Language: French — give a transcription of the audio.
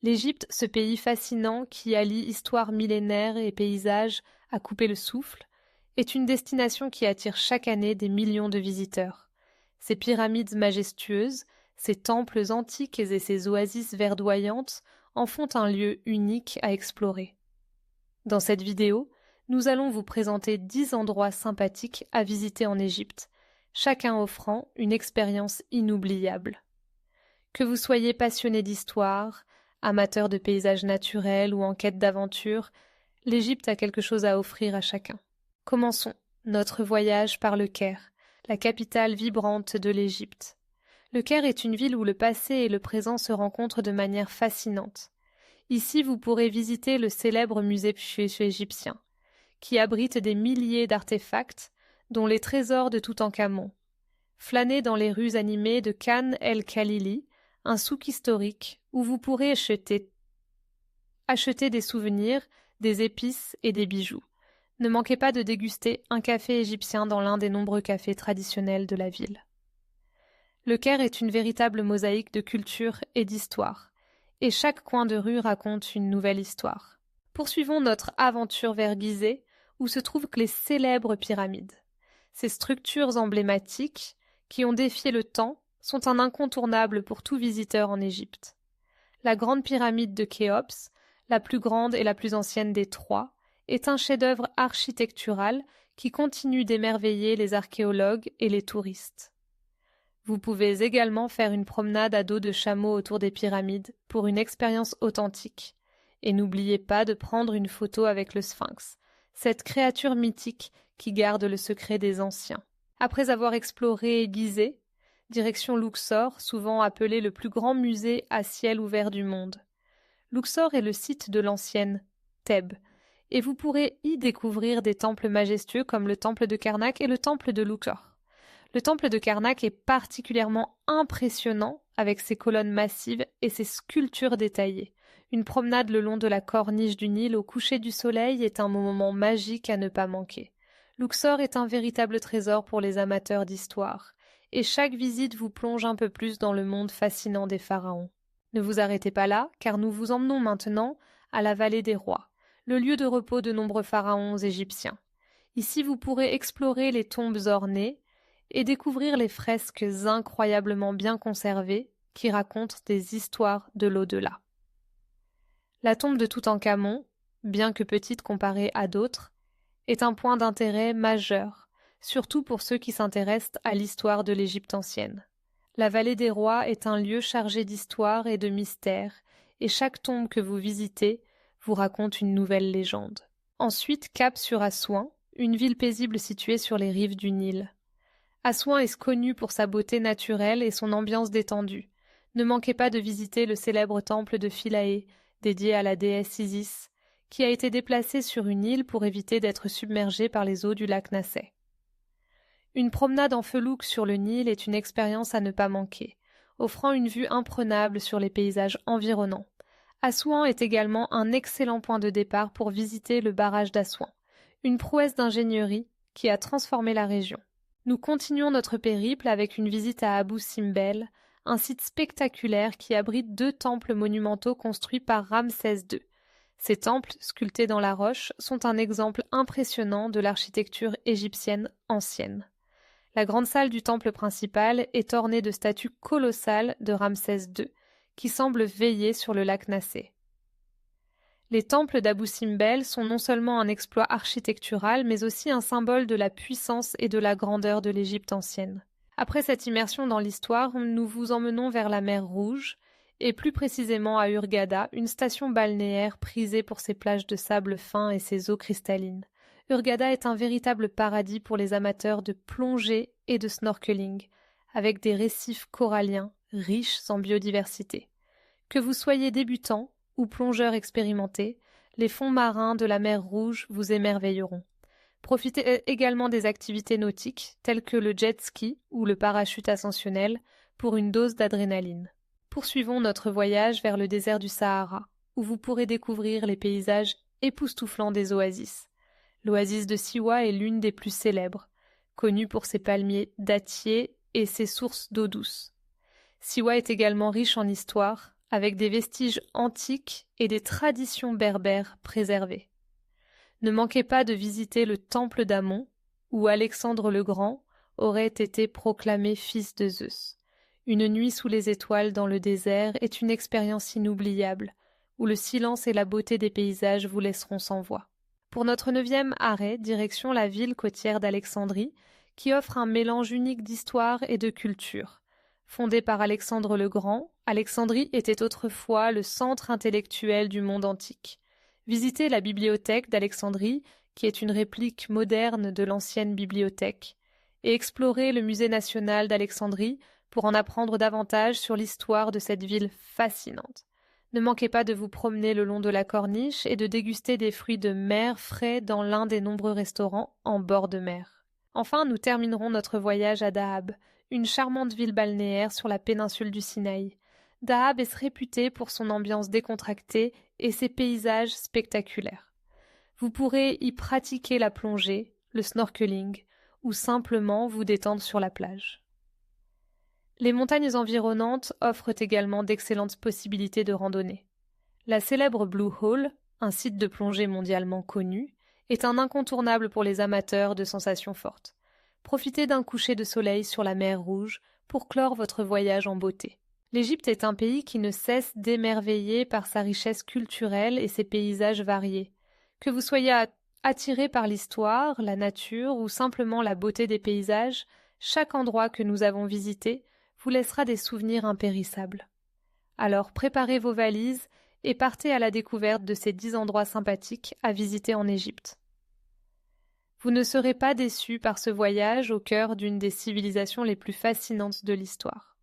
L'Égypte, ce pays fascinant qui allie histoire millénaire et paysages à couper le souffle, est une destination qui attire chaque année des millions de visiteurs. Ses pyramides majestueuses, ses temples antiques et ses oasis verdoyantes en font un lieu unique à explorer. Dans cette vidéo, nous allons vous présenter 10 endroits sympathiques à visiter en Égypte, chacun offrant une expérience inoubliable. Que vous soyez passionné d'histoire, amateur de paysages naturels ou en quête d'aventure, l'Égypte a quelque chose à offrir à chacun. Commençons notre voyage par le Caire, la capitale vibrante de l'Égypte. Le Caire est une ville où le passé et le présent se rencontrent de manière fascinante. Ici, vous pourrez visiter le célèbre musée égyptien, qui abrite des milliers d'artefacts, dont les trésors de Toutankhamon. Flânez dans les rues animées de Khan el-Khalili, un souk historique où vous pourrez acheter des souvenirs, des épices et des bijoux. Ne manquez pas de déguster un café égyptien dans l'un des nombreux cafés traditionnels de la ville. Le Caire est une véritable mosaïque de culture et d'histoire, et chaque coin de rue raconte une nouvelle histoire. Poursuivons notre aventure vers Gizeh, où se trouvent les célèbres pyramides. Ces structures emblématiques, qui ont défié le temps, sont un incontournable pour tout visiteur en Égypte. La grande pyramide de Khéops, la plus grande et la plus ancienne des trois, est un chef-d'œuvre architectural qui continue d'émerveiller les archéologues et les touristes. Vous pouvez également faire une promenade à dos de chameau autour des pyramides pour une expérience authentique. Et n'oubliez pas de prendre une photo avec le Sphinx, cette créature mythique qui garde le secret des anciens. Après avoir exploré Gizeh, direction Luxor, souvent appelé le plus grand musée à ciel ouvert du monde. Luxor est le site de l'ancienne Thèbes, et vous pourrez y découvrir des temples majestueux comme le temple de Karnak et le temple de Luxor. Le temple de Karnak est particulièrement impressionnant avec ses colonnes massives et ses sculptures détaillées. Une promenade le long de la corniche du Nil au coucher du soleil est un moment magique à ne pas manquer. Luxor est un véritable trésor pour les amateurs d'histoire, et chaque visite vous plonge un peu plus dans le monde fascinant des pharaons. Ne vous arrêtez pas là, car nous vous emmenons maintenant à la vallée des rois, le lieu de repos de nombreux pharaons égyptiens. Ici vous pourrez explorer les tombes ornées et découvrir les fresques incroyablement bien conservées qui racontent des histoires de l'au-delà. La tombe de Toutankhamon, bien que petite comparée à d'autres, est un point d'intérêt majeur, surtout pour ceux qui s'intéressent à l'histoire de l'Égypte ancienne. La vallée des rois est un lieu chargé d'histoire et de mystère, et chaque tombe que vous visitez vous raconte une nouvelle légende. Ensuite, cap sur Assouan, une ville paisible située sur les rives du Nil. Assouan est connu pour sa beauté naturelle et son ambiance détendue. Ne manquez pas de visiter le célèbre temple de Philae, dédié à la déesse Isis, qui a été déplacé sur une île pour éviter d'être submergé par les eaux du lac Nassé. Une promenade en felouk sur le Nil est une expérience à ne pas manquer, offrant une vue imprenable sur les paysages environnants. Assouan est également un excellent point de départ pour visiter le barrage d'Assouan, une prouesse d'ingénierie qui a transformé la région. Nous continuons notre périple avec une visite à Abou Simbel, un site spectaculaire qui abrite 2 temples monumentaux construits par Ramsès II. Ces temples, sculptés dans la roche, sont un exemple impressionnant de l'architecture égyptienne ancienne. La grande salle du temple principal est ornée de statues colossales de Ramsès II, qui semblent veiller sur le lac Nassé. Les temples d'Abou Simbel sont non seulement un exploit architectural, mais aussi un symbole de la puissance et de la grandeur de l'Égypte ancienne. Après cette immersion dans l'histoire, nous vous emmenons vers la mer Rouge, et plus précisément à Hurghada, une station balnéaire prisée pour ses plages de sable fin et ses eaux cristallines. Hurghada est un véritable paradis pour les amateurs de plongée et de snorkeling, avec des récifs coralliens riches en biodiversité. Que vous soyez débutant ou plongeur expérimenté, les fonds marins de la mer Rouge vous émerveilleront. Profitez également des activités nautiques, telles que le jet ski ou le parachute ascensionnel, pour une dose d'adrénaline. Poursuivons notre voyage vers le désert du Sahara, où vous pourrez découvrir les paysages époustouflants des oasis. L'oasis de Siwa est l'une des plus célèbres, connue pour ses palmiers dattiers et ses sources d'eau douce. Siwa est également riche en histoire, avec des vestiges antiques et des traditions berbères préservées. Ne manquez pas de visiter le temple d'Amon, où Alexandre le Grand aurait été proclamé fils de Zeus. Une nuit sous les étoiles dans le désert est une expérience inoubliable, où le silence et la beauté des paysages vous laisseront sans voix. Pour notre 9e arrêt, direction la ville côtière d'Alexandrie, qui offre un mélange unique d'histoire et de culture. Fondée par Alexandre le Grand, Alexandrie était autrefois le centre intellectuel du monde antique. Visitez la bibliothèque d'Alexandrie, qui est une réplique moderne de l'ancienne bibliothèque, et explorez le musée national d'Alexandrie pour en apprendre davantage sur l'histoire de cette ville fascinante. Ne manquez pas de vous promener le long de la corniche et de déguster des fruits de mer frais dans l'un des nombreux restaurants en bord de mer. Enfin, nous terminerons notre voyage à Dahab, une charmante ville balnéaire sur la péninsule du Sinaï. Dahab est réputée pour son ambiance décontractée et ses paysages spectaculaires. Vous pourrez y pratiquer la plongée, le snorkeling, ou simplement vous détendre sur la plage. Les montagnes environnantes offrent également d'excellentes possibilités de randonnée. La célèbre Blue Hole, un site de plongée mondialement connu, est un incontournable pour les amateurs de sensations fortes. Profitez d'un coucher de soleil sur la mer Rouge pour clore votre voyage en beauté. L'Égypte est un pays qui ne cesse d'émerveiller par sa richesse culturelle et ses paysages variés. Que vous soyez attiré par l'histoire, la nature ou simplement la beauté des paysages, chaque endroit que nous avons visité vous laissera des souvenirs impérissables. Alors préparez vos valises et partez à la découverte de ces 10 endroits sympathiques à visiter en Égypte. Vous ne serez pas déçus par ce voyage au cœur d'une des civilisations les plus fascinantes de l'histoire.